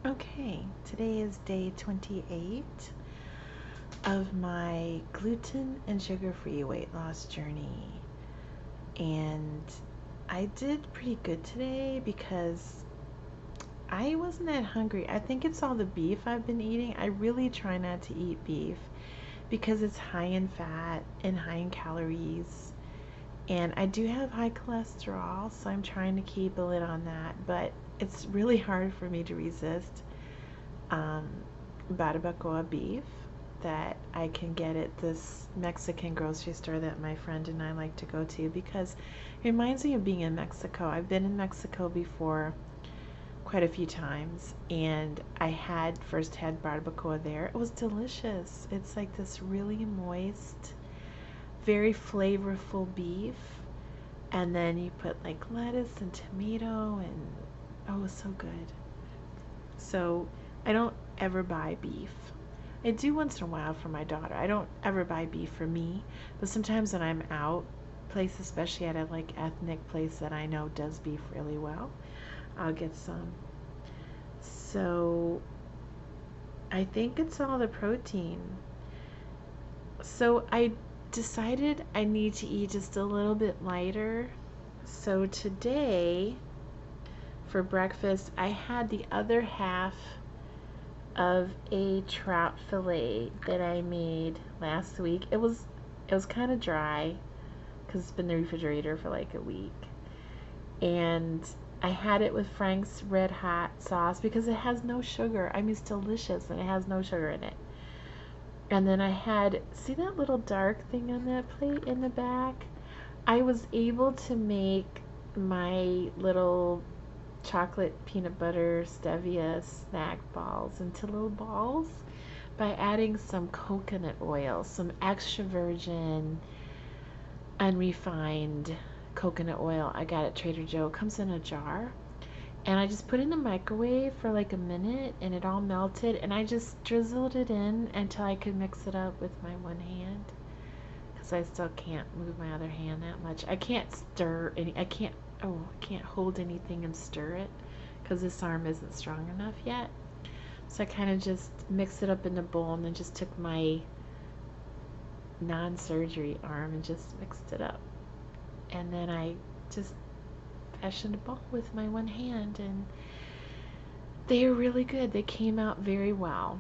Okay, today is day 28 of my gluten and sugar-free weight loss journey. And I did pretty good today because I wasn't that hungry. I think it's all the beef I've been eating. I really try not to eat beef because it's high in fat and high in calories. And I do have high cholesterol, so I'm trying to keep a lid on that. But it's really hard for me to resist um, barbacoa beef that I can get at this Mexican grocery store that my friend and I like to go to because it reminds me of being in Mexico. I've been in Mexico before quite a few times, and I had first had barbacoa there. It was delicious. It's like this really moist, very flavorful beef, and then you put like lettuce and tomato, and oh, it was so good. So I don't ever buy beef. I do once in a while for my daughter. I don't ever buy beef for me, but sometimes when I'm out, place especially at a like ethnic place that I know does beef really well, I'll get some. So I think it's all the protein. So I decided I need to eat just a little bit lighter. So today for breakfast, I had the other half of a trout fillet that I made last week. It was kind of dry because it's been in the refrigerator for like a week. And I had it with Frank's Red Hot sauce because it has no sugar. I mean, it's delicious and it has no sugar in it. And then I had, see that little dark thing on that plate in the back? I was able to make my little chocolate peanut butter stevia snack balls into little balls by adding some coconut oil, some extra virgin unrefined coconut oil I got at Trader Joe. It comes in a jar, and I just put it in the microwave for like a minute and it all melted, and I just drizzled it in until I could mix it up with my one hand because I still can't move my other hand that much. I can't stir any, I can't hold anything and stir it because this arm isn't strong enough yet. So I kind of just mixed it up in the bowl and then just took my non-surgery arm and just mixed it up. And then I just fashioned a ball with my one hand, and they are really good. They came out very well.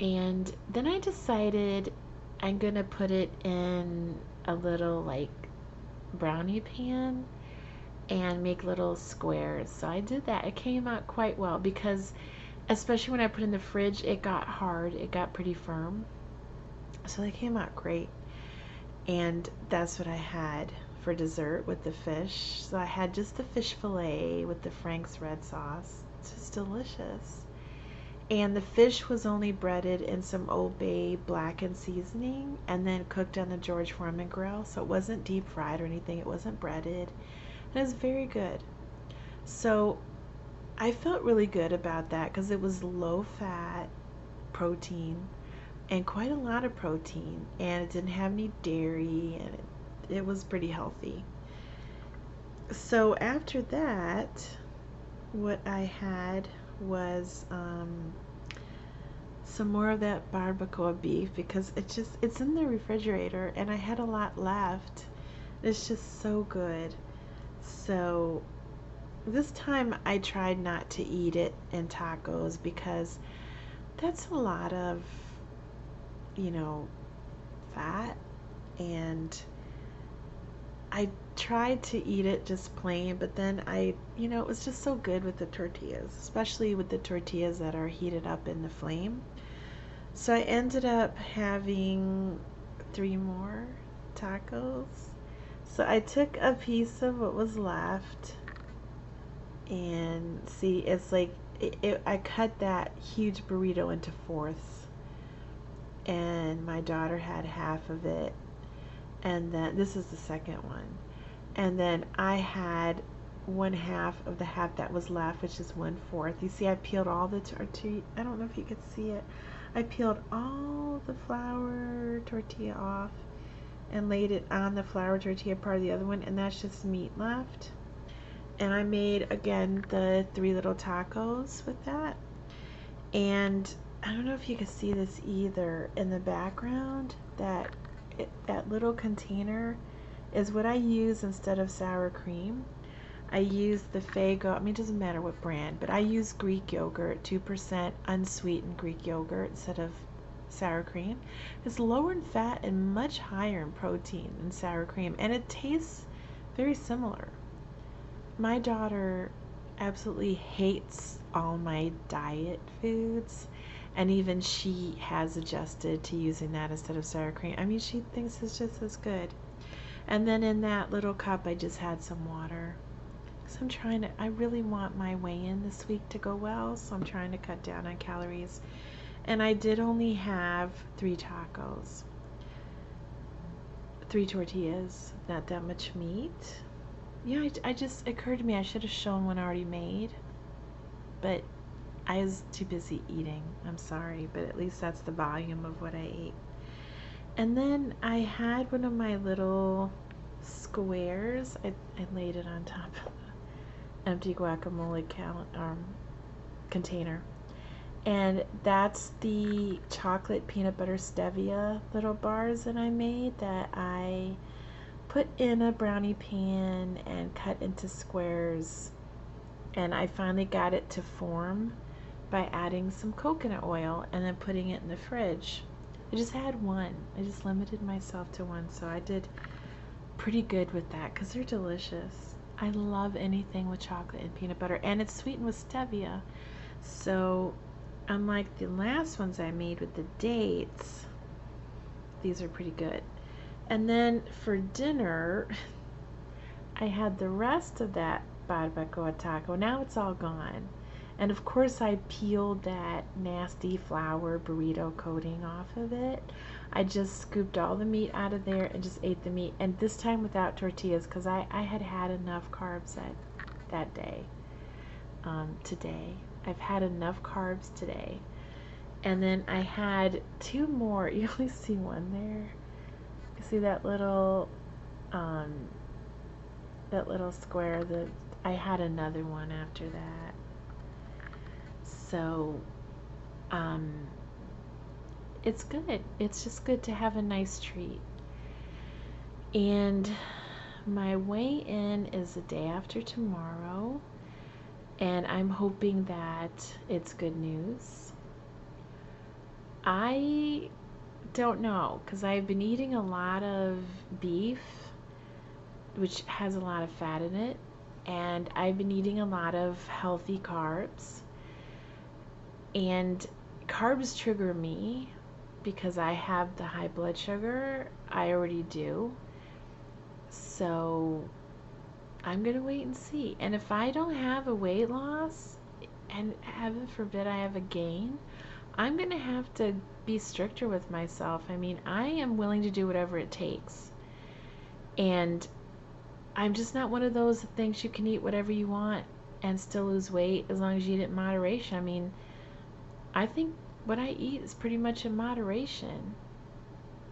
And then I decided I'm gonna put it in a little like brownie pan and make little squares. So I did that. It came out quite well because especially when I put it in the fridge, it got hard. It got pretty firm. So they came out great. And that's what I had for dessert with the fish. So I had just the fish fillet with the Frank's red sauce. It's just delicious. And the fish was only breaded in some Old Bay blackened seasoning and then cooked on the George Foreman grill. So it wasn't deep fried or anything. It wasn't breaded. And it was very good. So I felt really good about that because it was low fat protein and quite a lot of protein, and it didn't have any dairy, and it was pretty healthy. So after that, what I had was some more of that barbacoa beef because it's in the refrigerator and I had a lot left. It's just so good. So this time I tried not to eat it in tacos because that's a lot of, you know, fat, and I tried to eat it just plain, but then it was just so good with the tortillas, especially with the tortillas that are heated up in the flame. So I ended up having 3 more tacos. So I took a piece of what was left, and see, it's like I cut that huge burrito into fourths, and my daughter had half of it, and then this is the second one, and then I had one half of the half that was left, which is 1/4. You see, I peeled all the tortilla. I don't know if you could see it. I peeled all the flour tortilla off and laid it on the flour tortilla part of the other one, and that's just meat left. And I made again the 3 little tacos with that. And I don't know if you can see this either in the background, that little container is what I use instead of sour cream. I use the Fago, I mean, it doesn't matter what brand, but I use Greek yogurt, 2% unsweetened Greek yogurt instead of sour cream. It's lower in fat and much higher in protein than sour cream, and it tastes very similar. My daughter absolutely hates all my diet foods, and even she has adjusted to using that instead of sour cream. I mean, she thinks it's just as good. And then in that little cup, I just had some water. So I really want my weigh-in this week to go well, so I'm trying to cut down on calories. And I did only have 3 tacos, 3 tortillas, not that much meat. Yeah, I just occurred to me I should have shown one already made, but I was too busy eating. I'm sorry, but at least that's the volume of what I ate. And then I had one of my little squares. I laid it on top of the empty guacamole container. And that's the chocolate peanut butter stevia little bars that I made, that I put in a brownie pan and cut into squares. And I finally got it to form by adding some coconut oil and then putting it in the fridge. I just had one. I just limited myself to one, so I did pretty good with that because they're delicious. I love anything with chocolate and peanut butter, and it's sweetened with stevia. So unlike the last ones I made with the dates, these are pretty good. And then for dinner, I had the rest of that barbacoa taco. Now it's all gone. And of course I peeled that nasty flour burrito coating off of it. I just scooped all the meat out of there and just ate the meat. And this time without tortillas, because I had had enough carbs that day. Today. I've had enough carbs today. And then I had 2 more. You only see one there. You see that little square? I had another one after that. So it's good. It's just good to have a nice treat. And my weigh-in is the day after tomorrow, and I'm hoping that it's good news. I don't know, because I've been eating a lot of beef, which has a lot of fat in it, and I've been eating a lot of healthy carbs. And carbs trigger me because I have the high blood sugar. I already do. So I'm going to wait and see. And if I don't have a weight loss, and heaven forbid I have a gain, I'm going to have to be stricter with myself. I mean, I am willing to do whatever it takes. And I'm just not one of those that thinks you can eat whatever you want and still lose weight as long as you eat it in moderation. I mean, I think what I eat is pretty much in moderation.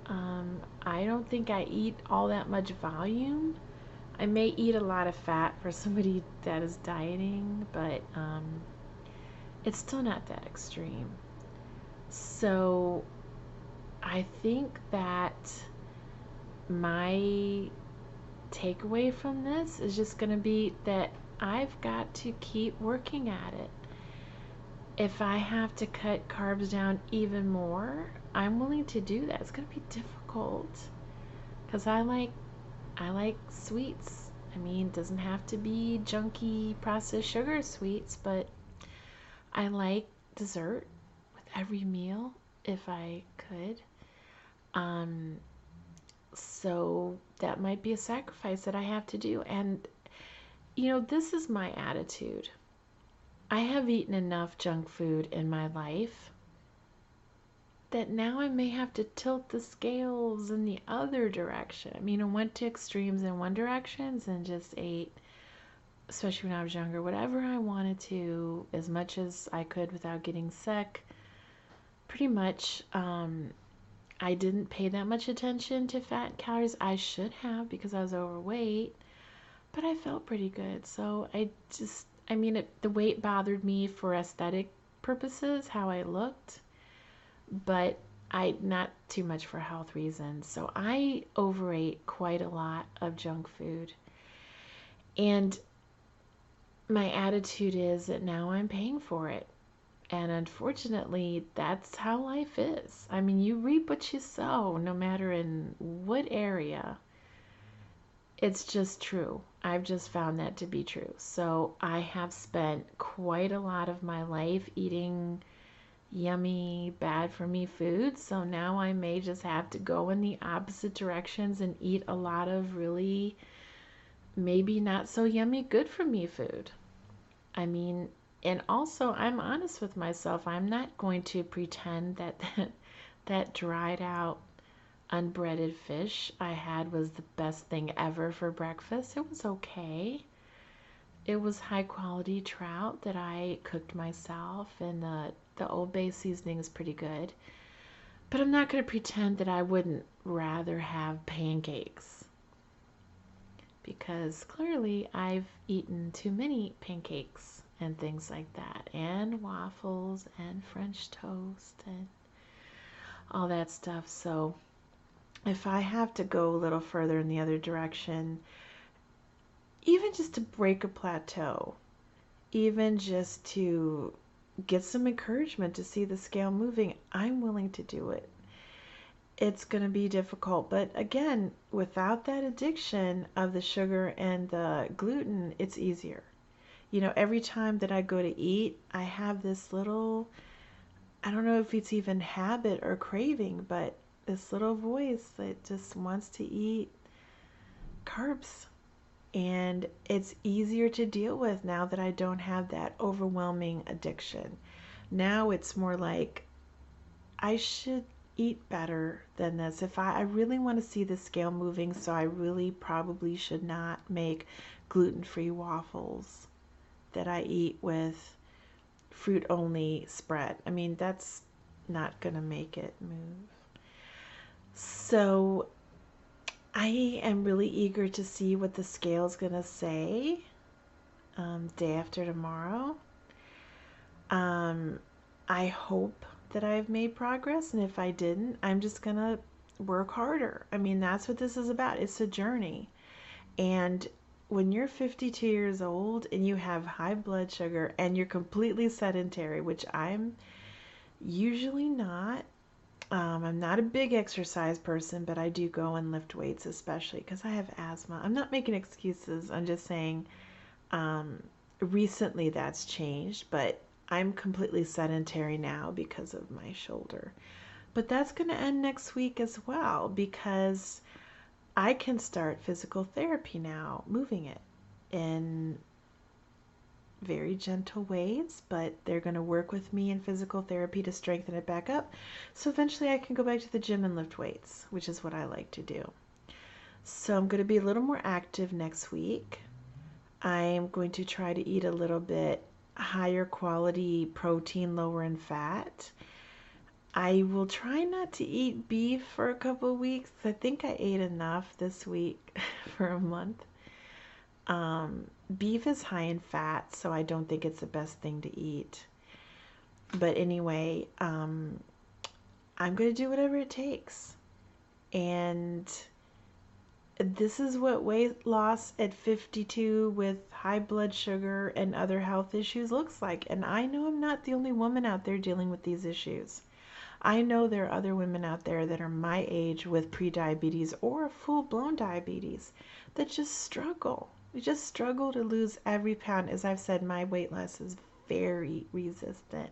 I don't think I eat all that much volume. I may eat a lot of fat for somebody that is dieting, but it's still not that extreme. So I think that my takeaway from this is just going to be that I've got to keep working at it. If I have to cut carbs down even more, I'm willing to do that. It's going to be difficult because I like sweets. I mean, it doesn't have to be junky processed sugar sweets, but I like dessert with every meal if I could. So that might be a sacrifice that I have to do. And, you know, this is my attitude. I have eaten enough junk food in my life that now I may have to tilt the scales in the other direction. I mean, I went to extremes in one direction and just ate, especially when I was younger, whatever I wanted to, as much as I could without getting sick. Pretty much, I didn't pay that much attention to fat and calories. I should have because I was overweight, but I felt pretty good. So the weight bothered me for aesthetic purposes, how I looked, but not too much for health reasons. So I overate quite a lot of junk food. And my attitude is that now I'm paying for it. And unfortunately, that's how life is. I mean, you reap what you sow, no matter in what area. It's just true. I've just found that to be true. So I have spent quite a lot of my life eating yummy, bad for me food. So now I may just have to go in the opposite directions and eat a lot of really maybe not so yummy, good for me food. I mean, and also I'm honest with myself. I'm not going to pretend that dried out unbreaded fish I had was the best thing ever for breakfast. It was okay. It was high quality trout that I cooked myself, and the Old Bay seasoning is pretty good. But I'm not going to pretend that I wouldn't rather have pancakes, because clearly I've eaten too many pancakes and things like that, and waffles and French toast and all that stuff. So if I have to go a little further in the other direction, even just to break a plateau, even just to get some encouragement to see the scale moving, I'm willing to do it. It's going to be difficult, but again, without that addiction of the sugar and the gluten, it's easier. You know, every time that I go to eat, I have this little, I don't know if it's even habit or craving, but this little voice that just wants to eat carbs. And it's easier to deal with now that I don't have that overwhelming addiction. Now it's more like I should eat better than this. If I really want to see the scale moving, so I really probably should not make gluten-free waffles that I eat with fruit only spread. I mean, that's not going to make it move. So I am really eager to see what the scale is going to say day after tomorrow. I hope that I've made progress, and if I didn't, I'm just going to work harder. I mean, that's what this is about. It's a journey. And when you're 52 years old and you have high blood sugar and you're completely sedentary, which I'm usually not, I'm not a big exercise person, but I do go and lift weights, especially because I have asthma. I'm not making excuses. I'm just saying recently that's changed, but I'm completely sedentary now because of my shoulder. But that's going to end next week as well, because I can start physical therapy now, moving it in very gentle ways, but they're going to work with me in physical therapy to strengthen it back up. So eventually I can go back to the gym and lift weights, which is what I like to do. So I'm going to be a little more active next week. I'm going to try to eat a little bit higher quality protein, lower in fat. I will try not to eat beef for a couple of weeks. I think I ate enough this week for a month. Beef is high in fat, so I don't think it's the best thing to eat. But anyway, I'm going to do whatever it takes. And this is what weight loss at 52 with high blood sugar and other health issues looks like. And I know I'm not the only woman out there dealing with these issues. I know there are other women out there that are my age with prediabetes or full-blown diabetes that just struggle. We just struggle to lose every pound. As I've said, my weight loss is very resistant.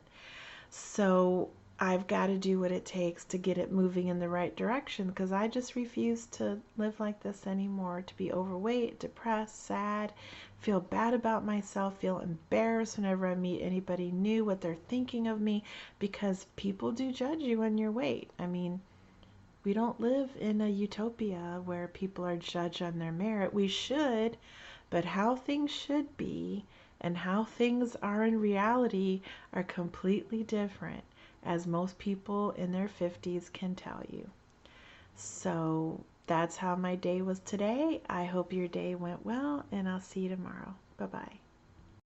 So I've got to do what it takes to get it moving in the right direction, because I just refuse to live like this anymore, to be overweight, depressed, sad, feel bad about myself, feel embarrassed whenever I meet anybody new, what they're thinking of me, because people do judge you on your weight. I mean, we don't live in a utopia where people are judged on their merit. We should, but how things should be and how things are in reality are completely different, as most people in their 50s can tell you. So that's how my day was today. I hope your day went well, and I'll see you tomorrow. Bye-bye.